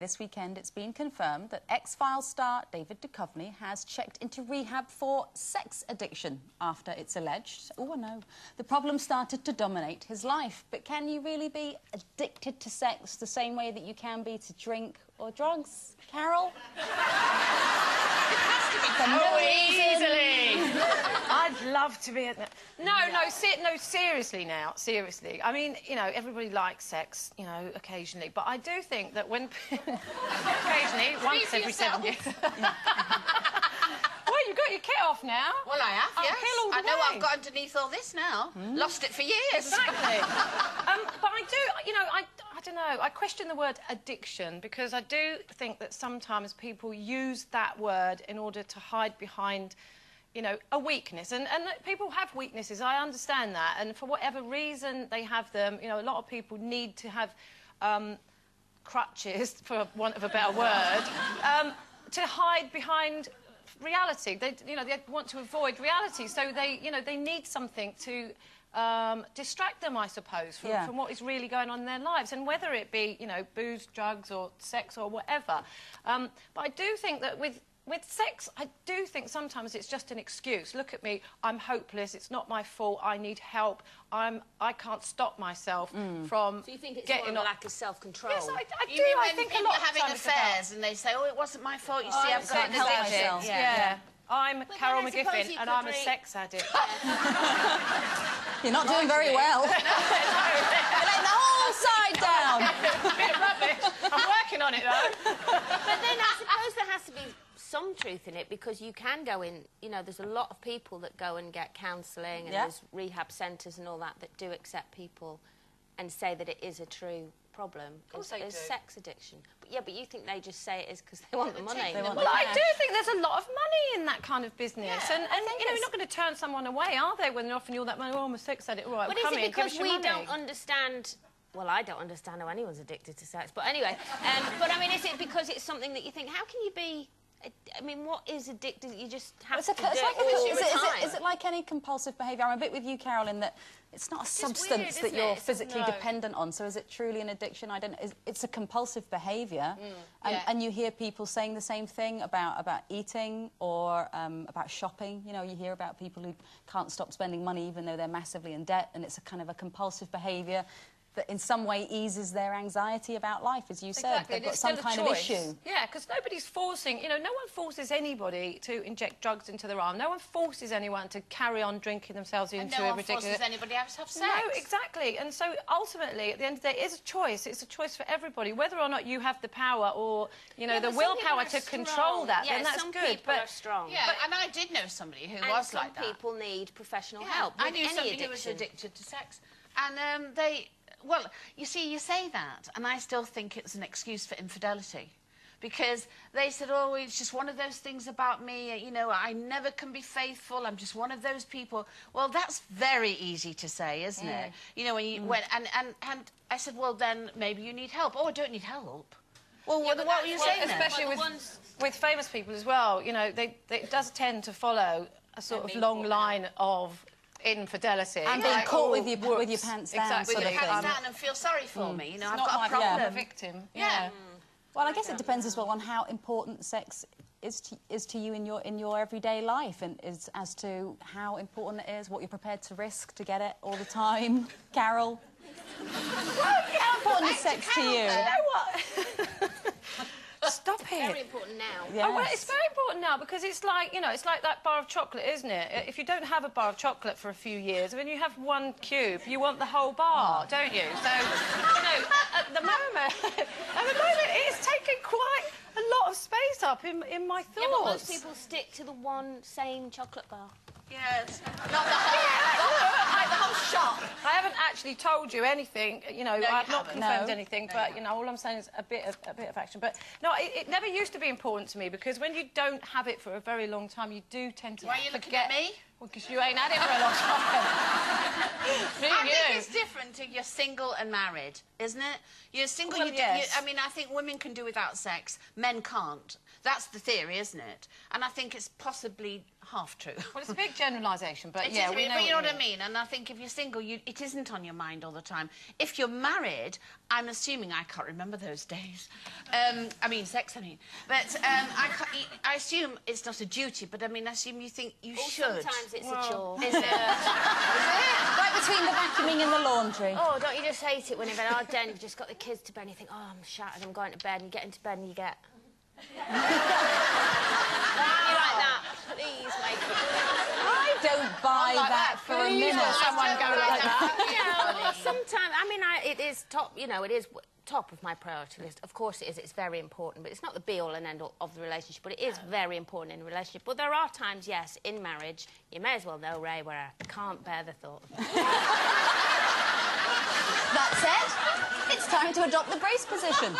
This weekend, it's been confirmed that X-Files star David Duchovny has checked into rehab for sex addiction after it's alleged, oh no, the problem started to dominate his life. But can you really be addicted to sex the same way that you can be to drink or drugs, Carol? Easily! I'd love to be... No, seriously now, seriously. I mean, you know, everybody likes sex, you know, occasionally, but I do think that when... occasionally, once every 7 years... Well, you've got your kit off now. Well, I have, yes. I know I've got underneath all this now. Lost it for years. Exactly. But I do, you know, I don't know, I question the word addiction because I do think that sometimes people use that word in order to hide behind, you know, a weakness. And people have weaknesses, I understand that. And for whatever reason they have them, you know, a lot of people need to have crutches, for want of a better word, to hide behind reality. They want to avoid reality, so they, you know, they need something to distract them, I suppose, from what is really going on in their lives, and whether it be, you know, booze, drugs, or sex, or whatever. But I do think that with sex, I do think sometimes it's just an excuse. Look at me, I'm hopeless, it's not my fault, I need help, I can't stop myself from... So you think it's getting more like a self-control? Yes, I do. You mean I think a lot you're having affairs and they say, oh, it wasn't my fault, you see, I've got an addiction. Yeah. I'm Carol McGiffin and I'm a sex addict. You're not doing very well. You're letting the whole side down. A bit rubbish. I'm working on it, though. But then I suppose there has to be some truth in it, because you can go in, you know, there's a lot of people that go and get counselling and there's rehab centres and all that do accept people and say that it is a true problem. Is sex addiction. But you think they just say it is because they want the money. Well, I do think there's a lot of money in that kind of business. And you know, you're not going to turn someone away, are they, when they're offering you all that money? Oh, I'm a sex addict. All right, but come is it because we money. don't understand... Well, I don't understand how anyone's addicted to sex. But anyway, but I mean, is it because it's something that you think, how can you be... I mean, what is addicted? You just have to do it all the time. Is it like any compulsive behaviour? I'm a bit with you, Carol, in that it's not a substance that you're physically dependent on. So is it truly an addiction? I don't know. It's a compulsive behaviour. And you hear people saying the same thing about eating or about shopping. You know, you hear about people who can't stop spending money even though they're massively in debt, and it's a kind of a compulsive behaviour that in some way eases their anxiety about life, as you said. They've got some kind of issue. Yeah, because nobody's forcing... You know, no one forces anybody to inject drugs into their arm. No one forces anyone to carry on drinking themselves into a ridiculous... And no one forces anybody else to have sex. No, exactly. And so, ultimately, at the end of the day, it is a choice. It's a choice for everybody. Whether or not you have the power or, you know, the willpower to control that, then that's good. Some people are strong. Yeah, and I did know somebody who was like that. Some people need professional help. I knew somebody who was addicted to sex. And they... Well, you see, you say that, and I still think it's an excuse for infidelity. Because they said, oh, it's just one of those things about me, you know, I never can be faithful, I'm just one of those people. Well, that's very easy to say, isn't it? You know, when you... And I said, well, then maybe you need help. Oh, I don't need help. Well, what were you saying then? Especially with famous people as well, you know, it does tend to follow a sort of long line of... infidelity. And being caught with your pants down. Exactly. Sort of with your pants thing. down and feel sorry for me. You know, it's I've got a problem. I'm a victim. Yeah. Well, I guess it depends as well on how important sex is to you in your everyday life, and as to how important it is, what you're prepared to risk to get it all the time. Carol? How important is sex to you? You know what? Stop it. It's very important now. Yes. Oh, well, it's very important now because it's like, you know, it's like that bar of chocolate, isn't it? If you don't have a bar of chocolate for a few years, when you have one cube, you want the whole bar, don't you? So, you know, at the moment, it's taking quite a lot of space up in my thoughts. Yeah, but most people stick to the one same chocolate bar. Yes. Not the whole, the whole shop. I haven't actually told you anything, you know, I've not confirmed anything, No. but, you know, all I'm saying is a bit of action. But, no, it never used to be important to me, because when you don't have it for a very long time, you do tend to Why are you looking at me? Well, because you ain't had it for a long time. I think it's different if you're single and married, isn't it? You're single, Well, yes. I mean, I think women can do without sex, men can't. That's the theory, isn't it? And I think it's possibly half true. Well, it's a big generalisation, but It yeah, is, we know but you know what I mean. mean? And I think think if you're single, it isn't on your mind all the time. If you're married, I'm assuming, I can't remember those days. I mean, sex, I mean. But I assume it's not a duty, but I mean, I assume you think you should. Sometimes it's a chore. Is it? Right between the vacuuming and the laundry. Oh, don't you just hate it when you've had a hard day and you've just got the kids to bed and you think, oh, I'm shattered, I'm going to bed, and you get into bed and you get... You're like that. Please make it. I don't buy that for a minute. Someone go like that. Yeah, well, sometimes, I mean, it is top, you know, it is top of my priority list. Of course it is, it's very important, but it's not the be-all and end-all of the relationship, but it is very important in a relationship. But there are times, yes, in marriage, you may as well know, Ray, where I can't bear the thought of that. That said, it's time to adopt the brace position.